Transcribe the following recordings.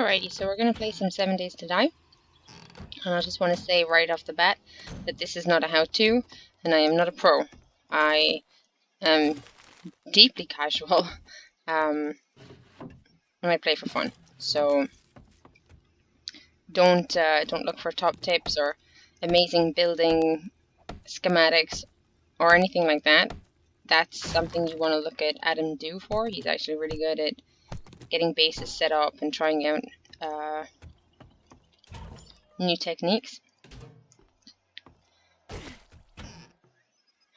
Alrighty, so we're going to play some 7 Days to Die, and I just want to say right off the bat that this is not a how-to, and I am not a pro. I am deeply casual, and I play for fun. So don't look for top tips or amazing building schematics or anything like that. That's something you want to look at Adam do for. He's actually really good at getting bases set up and trying out new techniques.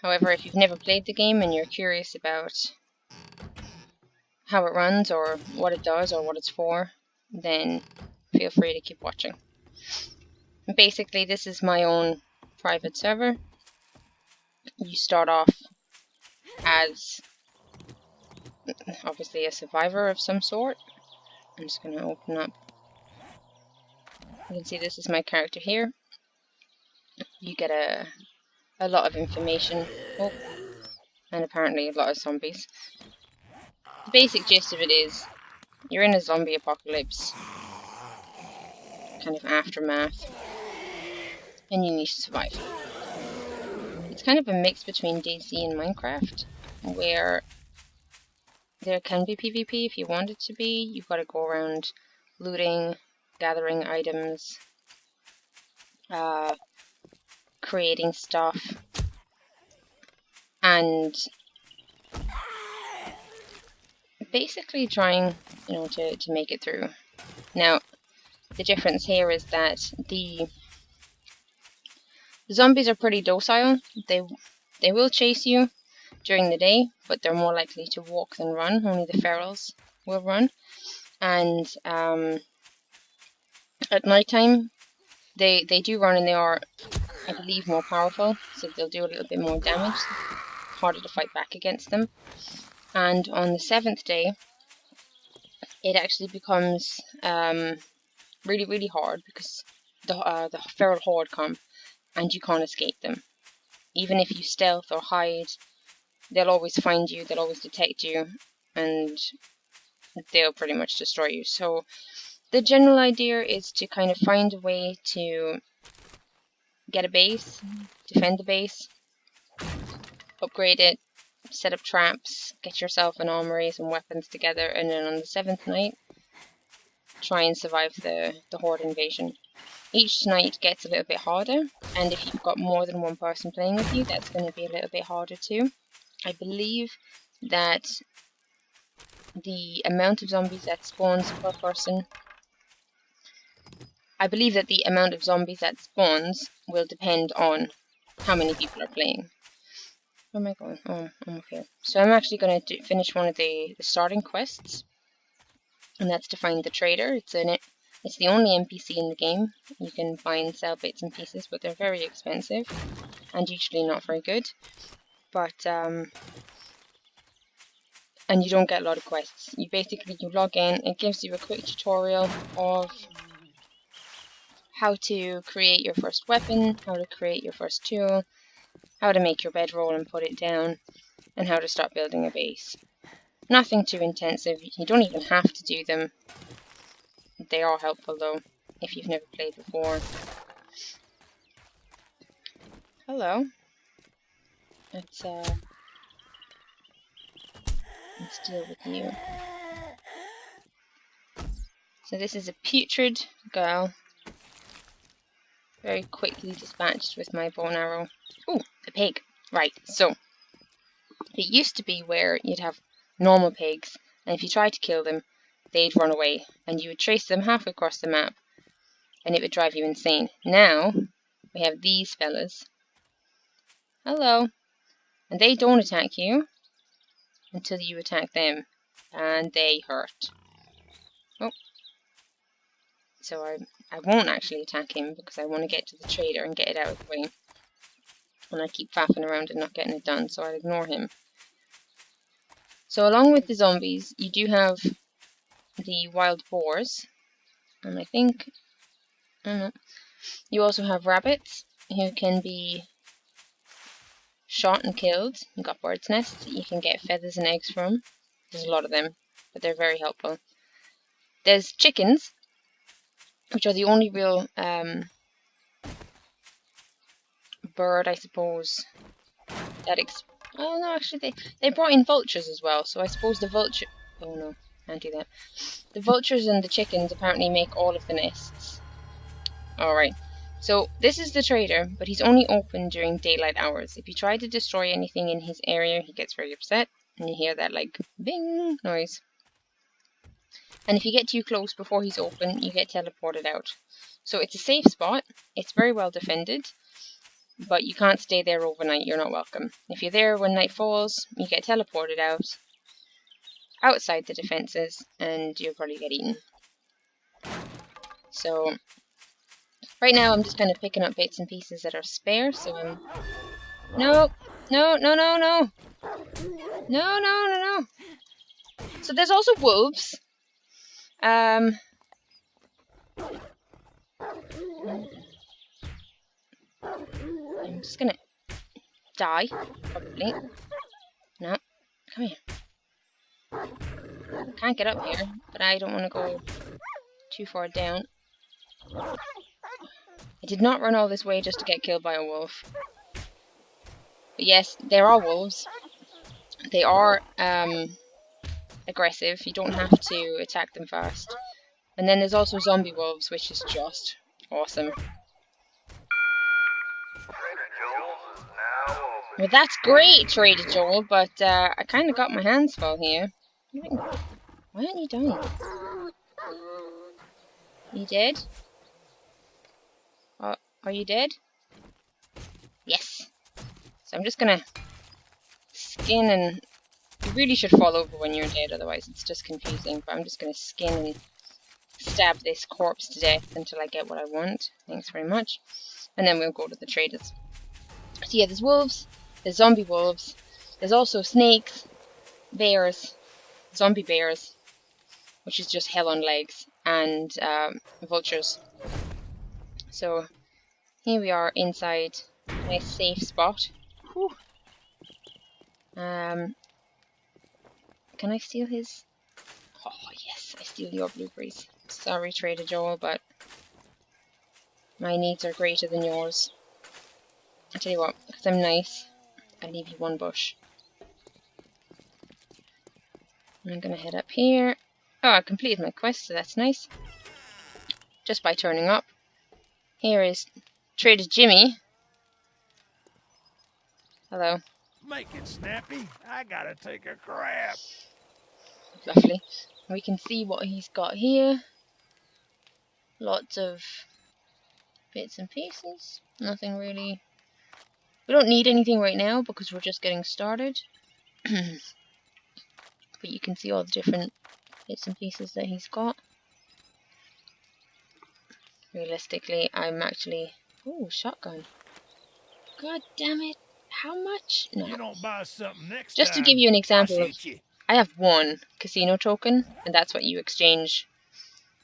However, if you've never played the game and you're curious about how it runs or what it does or what it's for, then feel free to keep watching. Basically, this is my own private server. You start off as obviously a survivor of some sort. I'm just going to open up. You can see this is my character here. You get a lot of information. Oh, and apparently a lot of zombies. The basic gist of it is you're in a zombie apocalypse kind of aftermath, and you need to survive. It's kind of a mix between DayZ and Minecraft, where there can be PvP if you want it to be. You've got to go around looting, gathering items, creating stuff, and basically trying, to make it through. Now, the difference here is that the zombies are pretty docile. They will chase you during the day, but they're more likely to walk than run. Only the ferals will run. And at nighttime, they do run, and they are, I believe, more powerful, so they'll do a little bit more damage. Harder to fight back against them. And on the 7th day, it actually becomes really, really hard because the feral horde come, and you can't escape them. Even if you stealth or hide, they'll always find you, they'll always detect you, and they'll pretty much destroy you. So the general idea is to kind of find a way to get a base, defend the base, upgrade it, set up traps, get yourself an armory, some weapons together, and then on the 7th night, try and survive the horde invasion. Each night gets a little bit harder, and if you've got more than one person playing with you, that's going to be a little bit harder too. I believe that the amount of zombies that spawns per person, will depend on how many people are playing. Where am I going? Oh, I'm up here. So I'm actually going to finish one of the starting quests, and that's to find the trader. It's the only NPC in the game. You can buy and sell bits and pieces, but they're very expensive and usually not very good. But and you don't get a lot of quests. You log in. It gives you a quick tutorial of how to create your first weapon, how to create your first tool, how to make your bedroll and put it down, and how to start building a base. Nothing too intensive. You don't even have to do them. They are helpful though, if you've never played before. Hello. Let's deal with you. So this is a putrid girl. Very quickly dispatched with my bow and arrow. Ooh, a pig. Right, so it used to be where you'd have normal pigs, and if you tried to kill them, they'd run away, and you would trace them halfway across the map, and it would drive you insane. Now, we have these fellas. Hello. And they don't attack you until you attack them, and they hurt. Oh. So I won't actually attack him because I want to get to the trader and get it out of the way. And I keep faffing around and not getting it done, so I'll ignore him. So along with the zombies, you do have the wild boars, and I don't know. You also have rabbits who can be shot and killed. You've got birds' nests that you can get feathers and eggs from. There's a lot of them, but they're very helpful. There's chickens, which are the only real bird, I suppose, that oh no, actually they brought in vultures as well, so I suppose the vulture... Oh no, can't do that. The vultures and the chickens apparently make all of the nests. Alright, so this is the trader, but he's only open during daylight hours. If you try to destroy anything in his area, he gets very upset, and you hear that like bing noise. And if you get too close before he's open, you get teleported out. So it's a safe spot, it's very well defended, but you can't stay there overnight, you're not welcome. If you're there when night falls, you get teleported out, outside the defences, and you'll probably get eaten. So, right now I'm just kind of picking up bits and pieces that are spare, so I'm... No! No, no, no, no! No, no, no, no! So there's also wolves. I'm just gonna die, probably. No, come here. I can't get up here, but I don't want to go too far down. I did not run all this way just to get killed by a wolf. But yes, there are wolves. They are aggressive. You don't have to attack them fast. And then there's also zombie wolves, which is just awesome. Well, that's great, Trader Joel, but I kind of got my hands full here. Why aren't you dying? You dead? Are you dead? Yes. So I'm just gonna skin and... You really should fall over when you're dead, otherwise it's just confusing. But I'm just gonna skin and stab this corpse to death until I get what I want. Thanks very much. And then we'll go to the traders. So yeah, there's wolves, there's zombie wolves, there's also snakes, bears, zombie bears, which is just hell on legs, and vultures. So here we are inside a nice safe spot. Whew. Can I steal his? Oh yes, I steal your blueberries. Sorry, Trader Joel, but my needs are greater than yours. I tell you what, because I'm nice, I'll leave you one bush. I'm gonna head up here. Oh, I completed my quest, so that's nice. Just by turning up. Here is Trader Jimmy. Hello. Make it snappy. I gotta take a crap. Lovely. We can see what he's got here. Lots of bits and pieces. Nothing really. We don't need anything right now because we're just getting started. But you can see all the different bits and pieces that he's got. Realistically, I'm actually... Ooh, shotgun. God damn it. How much? No. You don't buy something next Just time, to give you an example of... you. I have one casino token, and that's what you exchange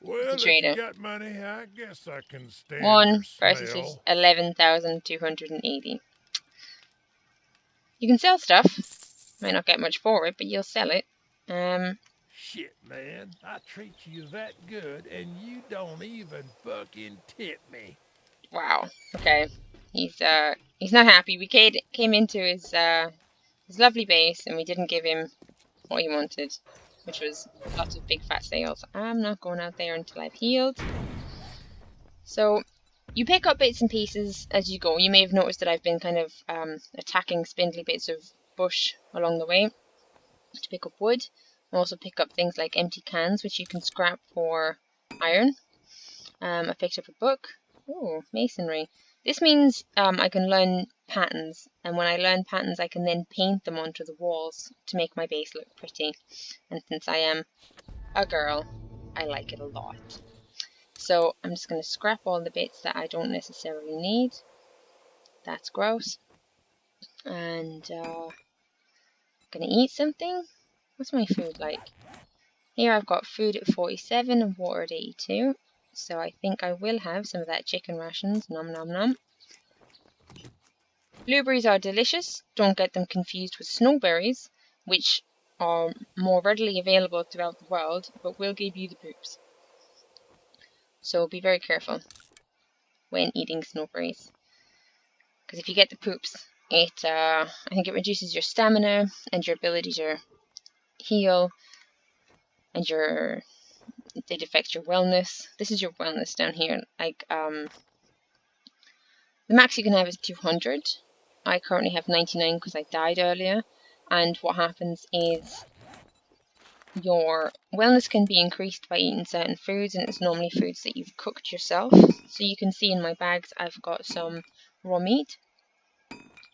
Well, with the trader. if you got money, I guess I can stand One your versus smell. his 11,280. You can sell stuff. Might not get much for it, but you'll sell it. Shit, man. I treat you that good, and you don't even fucking tip me. Wow. Okay. He's not happy. We came into his lovely base, and we didn't give him what he wanted, which was lots of big fat sales. I'm not going out there until I've healed. So you pick up bits and pieces as you go. You may have noticed that I've been kind of attacking spindly bits of bush along the way to pick up wood. I also pick up things like empty cans, which you can scrap for iron. I picked up a book. Oh, masonry. This means I can learn patterns, and when I learn patterns I can then paint them onto the walls to make my base look pretty. And since I am a girl, I like it a lot. So I'm just going to scrap all the bits that I don't necessarily need. That's gross. And I'm going to eat something. What's my food like? Here I've got food at 47 and water at 82. So I think I will have some of that chicken rations. Nom nom nom. Blueberries are delicious. Don't get them confused with snowberries, which are more readily available throughout the world, but will give you the poops. so be very careful when eating snowberries. Because if you get the poops, I think it reduces your stamina and your ability to heal, and they affect your wellness. This is your wellness down here. Like the max you can have is 200. I currently have 99 because I died earlier. And what happens is your wellness can be increased by eating certain foods, and it's normally foods that you've cooked yourself. So you can see in my bags I've got some raw meat.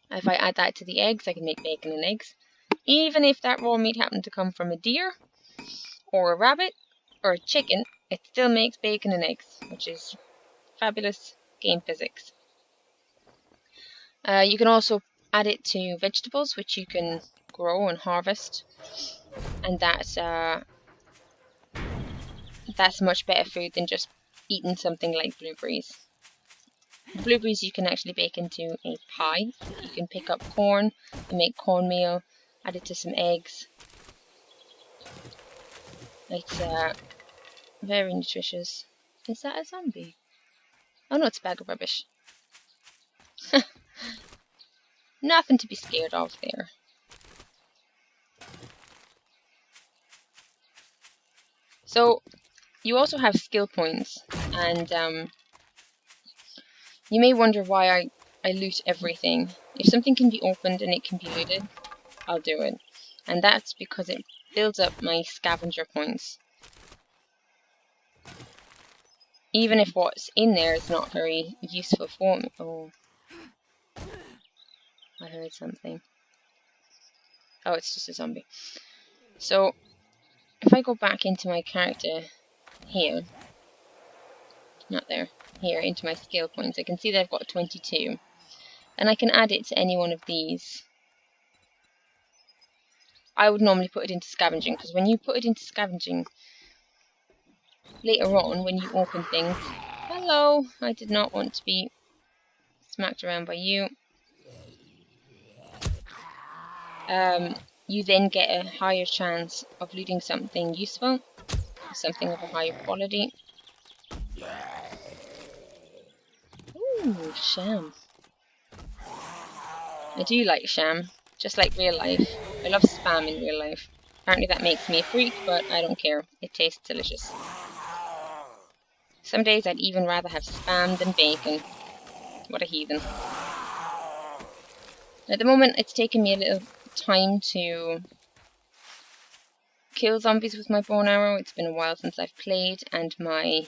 If I add that to the eggs, I can make bacon and eggs. Even if that raw meat happened to come from a deer or a rabbit or a chicken, it still makes bacon and eggs, which is fabulous game physics. You can also add it to vegetables, which you can grow and harvest, and that's much better food than just eating something like blueberries. The blueberries you can actually bake into a pie. You can pick up corn and make cornmeal, add it to some eggs. It's very nutritious. Is that a zombie? Oh no, it's a bag of rubbish. Nothing to be scared of there. So, you also have skill points, and you may wonder why I loot everything. If something can be opened and it can be looted, I'll do it. And that's because it builds up my scavenger points. Even if what's in there is not very useful for me. Oh, I heard something. Oh, it's just a zombie. So, if I go back into my character here, not there, here, into my skill points, I can see that I've got 22. And I can add it to any one of these. I would normally put it into scavenging, because when you put it into scavenging, later on, when you open things... Hello! I did not want to be smacked around by you. You then get a higher chance of looting something useful, something of a higher quality. Ooh, sham. I do like sham, just like real life. I love spam in real life. Apparently that makes me a freak, but I don't care. It tastes delicious. Some days I'd even rather have spam than bacon. What a heathen. At the moment it's taken me a little time to kill zombies with my bow and arrow. It's been a while since I've played, and my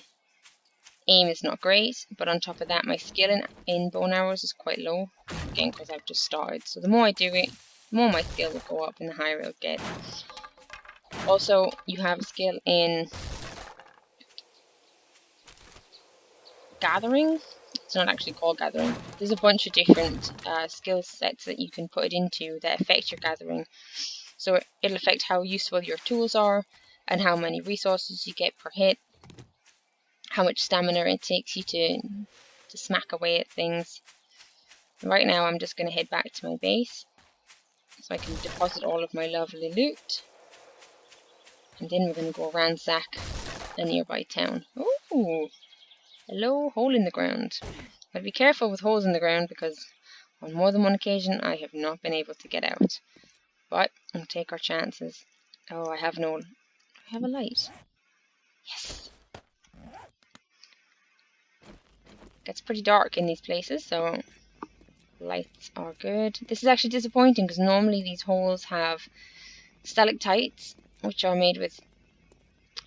aim is not great, but on top of that my skill in bow and arrows is quite low, again because I've just started. So the more I do it, the more my skill will go up and the higher it'll get. Also, you have a skill in gathering. It's not actually called gathering. There's a bunch of different skill sets that you can put it into that affect your gathering. So it'll affect how useful your tools are, and how many resources you get per hit, how much stamina it takes you to smack away at things. Right now I'm just going to head back to my base so I can deposit all of my lovely loot, and then we're going to go ransack a nearby town. Ooh, hello, hole in the ground. But be careful with holes in the ground, because on more than one occasion I have not been able to get out. But we'll take our chances. Oh, I have a light. Yes. It gets pretty dark in these places, so lights are good. This is actually disappointing, because normally these holes have stalactites, which are made with,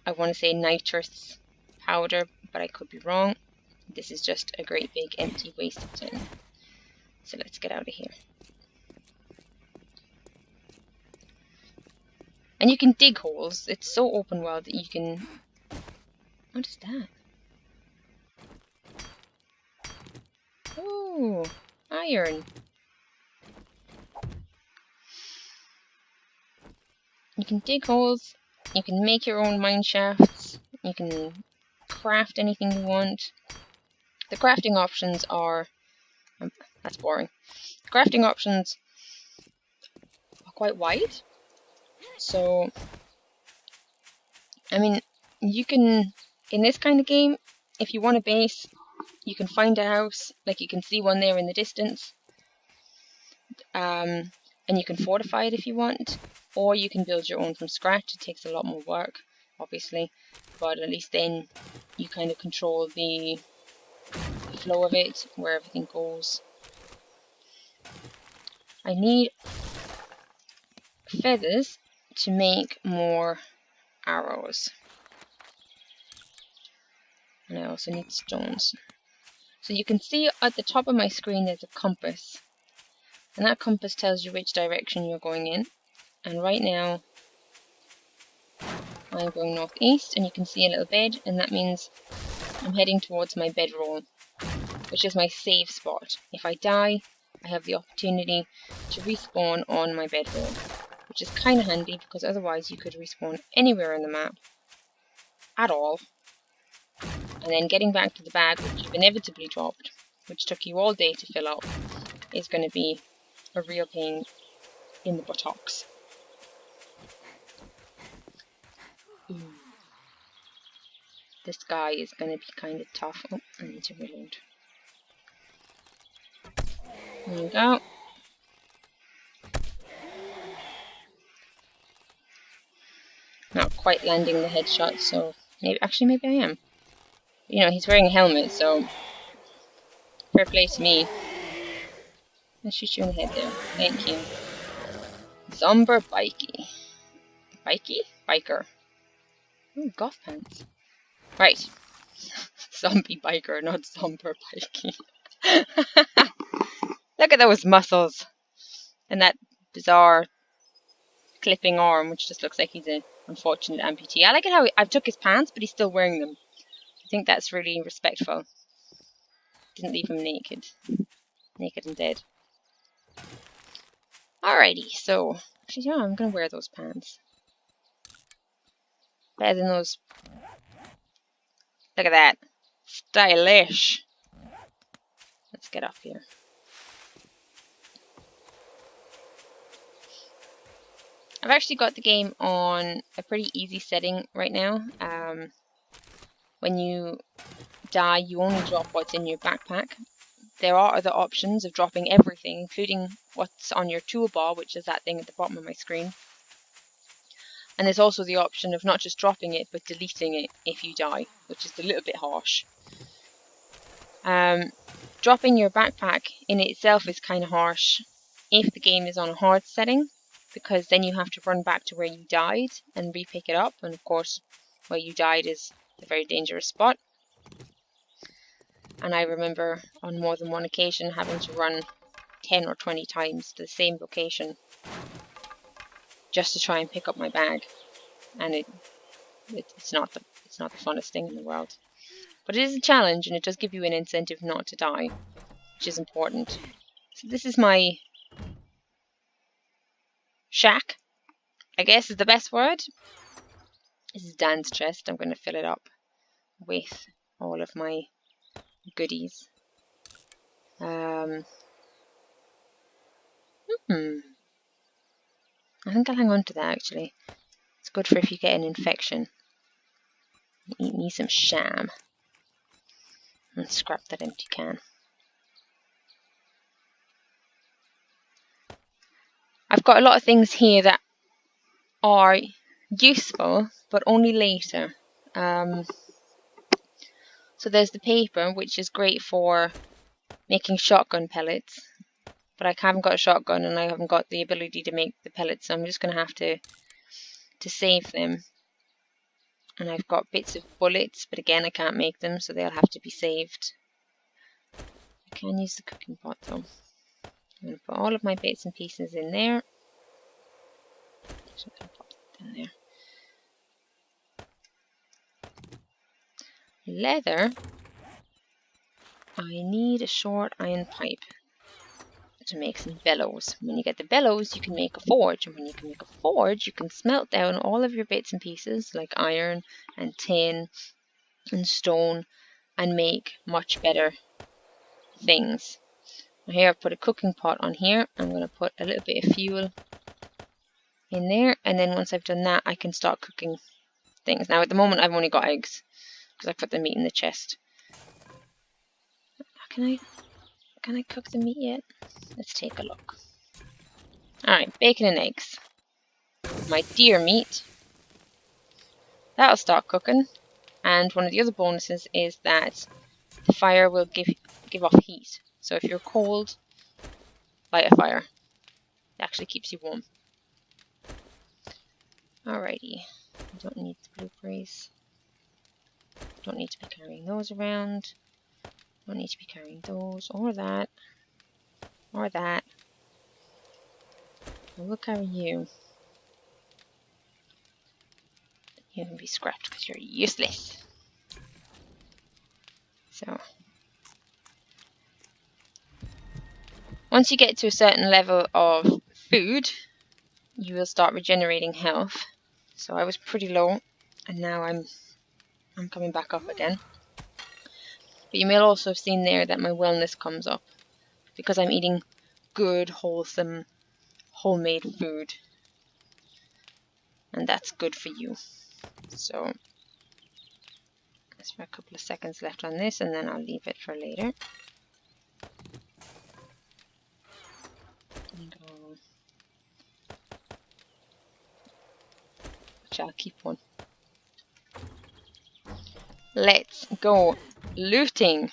I want to say, nitrous powder, but I could be wrong. This is just a great big empty waste of tin. So let's get out of here. And you can dig holes. It's so open world that you can... What is that? Oh, iron. You can dig holes, you can make your own mine shafts, you can craft anything you want. The crafting options are... that's boring. The crafting options are quite wide. So, I mean, you can... In this kind of game, if you want a base, you can find a house, like you can see one there in the distance, and you can fortify it if you want, or you can build your own from scratch. It takes a lot more work, obviously, but at least then you kind of control the flow of it, where everything goes. I need feathers to make more arrows, and I also need stones. So you can see at the top of my screen there's a compass, and that compass tells you which direction you're going in. And right now I'm going northeast, and you can see a little bed, and that means I'm heading towards my bedroll, which is my save spot. If I die, I have the opportunity to respawn on my bedroll, which is kind of handy because otherwise you could respawn anywhere on the map at all. And then getting back to the bag, which you've inevitably dropped, which took you all day to fill up, is going to be a real pain in the buttocks. This guy is going to be kind of tough. Oh, I need to reload. There we go. Not quite landing the headshot, so maybe I am. You know, he's wearing a helmet, so fair play to me. I'll shoot you in the head there. Thank you. Zomber Bikey. Bikey? Biker. Ooh, golf pants. Right. Zombie biker, not Zomber Bikey. Look at those muscles. And that bizarre clipping arm, which just looks like he's an unfortunate amputee. I like it how I've took his pants, but he's still wearing them. I think that's really respectful. Didn't leave him naked. Naked and dead. Alrighty, so actually, yeah, I'm gonna wear those pants. Better than those. Look at that. Stylish. Let's get up here. I've actually got the game on a pretty easy setting right now. When you die, you only drop what's in your backpack. There are other options of dropping everything, including what's on your toolbar, which is that thing at the bottom of my screen. And there's also the option of not just dropping it, but deleting it if you die, which is a little bit harsh. Dropping your backpack in itself is kind of harsh if the game is on a hard setting, because then you have to run back to where you died and re-pick it up, and of course where you died is a very dangerous spot. And I remember on more than one occasion having to run 10 or 20 times to the same location just to try and pick up my bag, and it's not the funnest thing in the world. But it is a challenge, and it does give you an incentive not to die, which is important. So this is my shack, I guess is the best word. This is Dan's chest. I'm going to fill it up with all of my goodies. I think I'll hang on to that actually. It's good for if you get an infection. Eat me some sham. And scrap that empty can. I've got a lot of things here that are useful, but only later. So there's the paper, which is great for making shotgun pellets, but I haven't got a shotgun and I haven't got the ability to make the pellets, so I'm just going to have to save them. And I've got bits of bullets, but again I can't make them, so they'll have to be saved. I can use the cooking pot though. I'm going to put all of my bits and pieces in there. So I'm going to pop that down there. Leather. I need a short iron pipe to make some bellows. When you get the bellows, you can make a forge, and when you can make a forge, you can smelt down all of your bits and pieces like iron and tin and stone and make much better things. Here I've put a cooking pot on here. I'm going to put a little bit of fuel in there, and then once I've done that I can start cooking things. Now at the moment I've only got eggs because I put the meat in the chest, Can I cook the meat yet? Let's take a look. Alright, bacon and eggs. My deer meat. That'll start cooking. And one of the other bonuses is that the fire will give off heat. So if you're cold, light a fire. It actually keeps you warm. Alrighty. I don't need the blueberries. Don't need to be carrying those around. Don't need to be carrying those or that. Or that. I will carry you. You can be scrapped because you're useless. So, once you get to a certain level of food, you will start regenerating health. So I was pretty low, and now I'm coming back up again. But you may also have seen there that my wellness comes up because I'm eating good, wholesome, homemade food, and that's good for you. So there's a couple of seconds left on this, and then I'll leave it for later. Which I'll keep one. Let's go looting.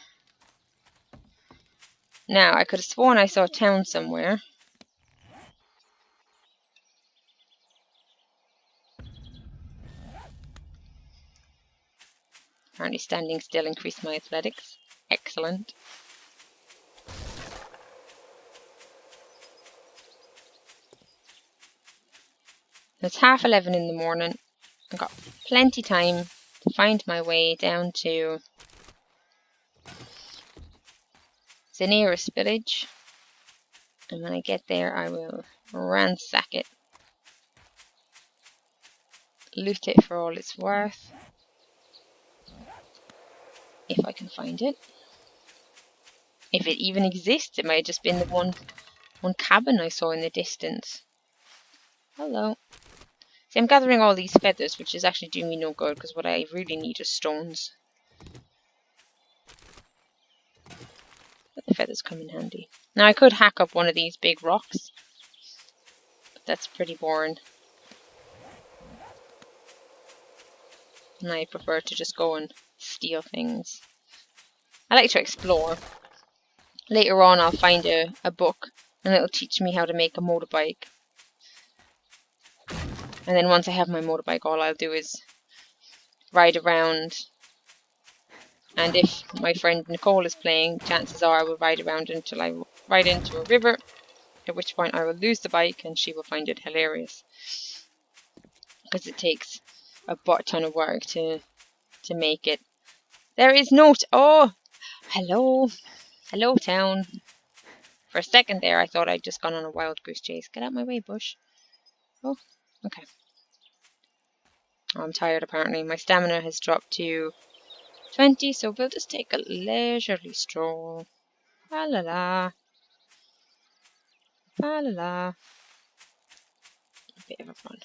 Now, I could have sworn I saw a town somewhere. Apparently standing still increased my athletics. Excellent. It's 11:30 in the morning. I've got plenty time to find my way down to the nearest village. And when I get there, I will ransack it. Loot it for all it's worth. If I can find it. If it even exists, it might have just been the one cabin I saw in the distance. Hello. See, I'm gathering all these feathers, which is actually doing me no good, because what I really need is stones. But the feathers come in handy. Now, I could hack up one of these big rocks, but that's pretty boring. And I prefer to just go and steal things. I like to explore. Later on, I'll find a book, and it'll teach me how to make a motorbike. And then once I have my motorbike, all I'll do is ride around. And if my friend Nicole is playing, chances are I will ride around until I ride into a river, at which point I will lose the bike and she will find it hilarious. Because it takes a butt ton of work to make it. There is no... Oh! Hello! Hello, town. For a second there, I thought I'd just gone on a wild goose chase. Get out of my way, bush. Oh, okay. Oh, I'm tired, apparently. My stamina has dropped to 20, so we'll just take a leisurely stroll. La la la. La la la. A bit of a run.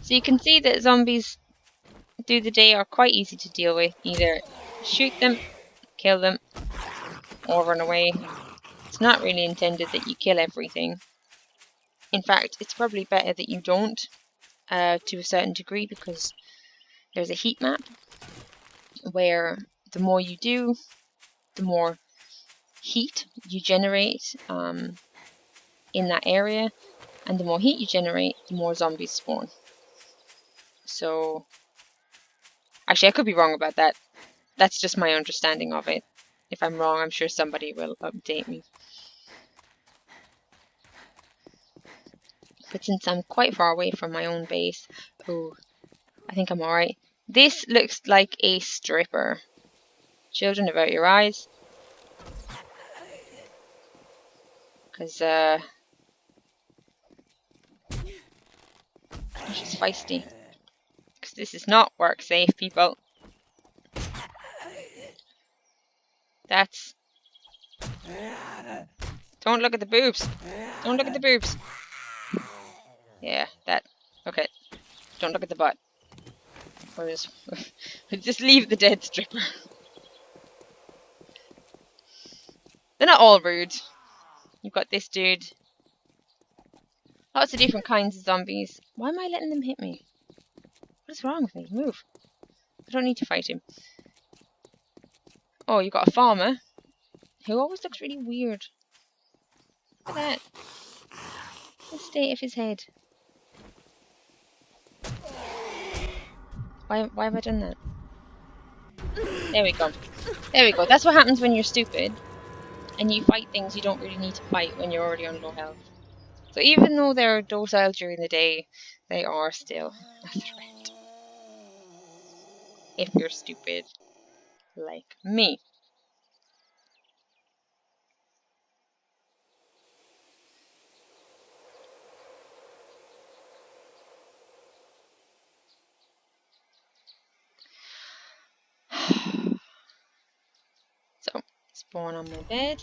So you can see that zombies through the day are quite easy to deal with. Either shoot them, kill them, or run away. It's not really intended that you kill everything. In fact, it's probably better that you don't, to a certain degree, because there's a heat map where the more you do, the more heat you generate in that area, and the more heat you generate, the more zombies spawn. So, actually, I could be wrong about that. That's just my understanding of it. If I'm wrong, I'm sure somebody will update me. But since I'm quite far away from my own base, oh, I think I'm alright. This looks like a stripper. Children, avert your eyes. Because, she's feisty. Because this is not work safe, people. That's... Don't look at the boobs. Don't look at the boobs. Yeah, that... Okay. Don't look at the butt. Or just leave the dead stripper. They're not all rude. You've got this dude. Lots of different kinds of zombies. Why am I letting them hit me? What is wrong with me? Move. I don't need to fight him. Oh, you've got a farmer who always looks really weird. Look at that. The state of his head. Why have I done that? There we go. There we go. That's what happens when you're stupid and you fight things you don't really need to fight when you're already on low health. So even though they're docile during the day, they are still a threat. If you're stupid, like me. So, spawn on my bed.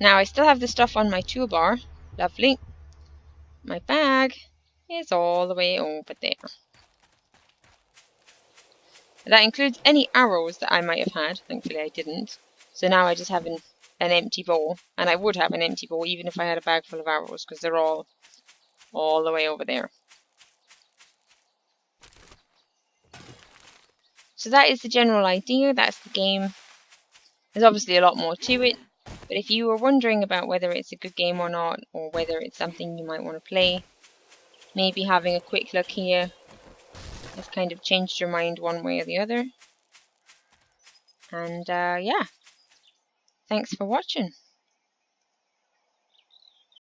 Now I still have the stuff on my toolbar. Lovely. My bag is all the way over there. That includes any arrows that I might have had. Thankfully I didn't. So now I just have an empty bowl. And I would have an empty bowl even if I had a bag full of arrows, because they're all the way over there. So that is the general idea. That's the game. There's obviously a lot more to it. But if you were wondering about whether it's a good game or not, or whether it's something you might want to play, maybe having a quick look here has kind of changed your mind one way or the other. And yeah, thanks for watching.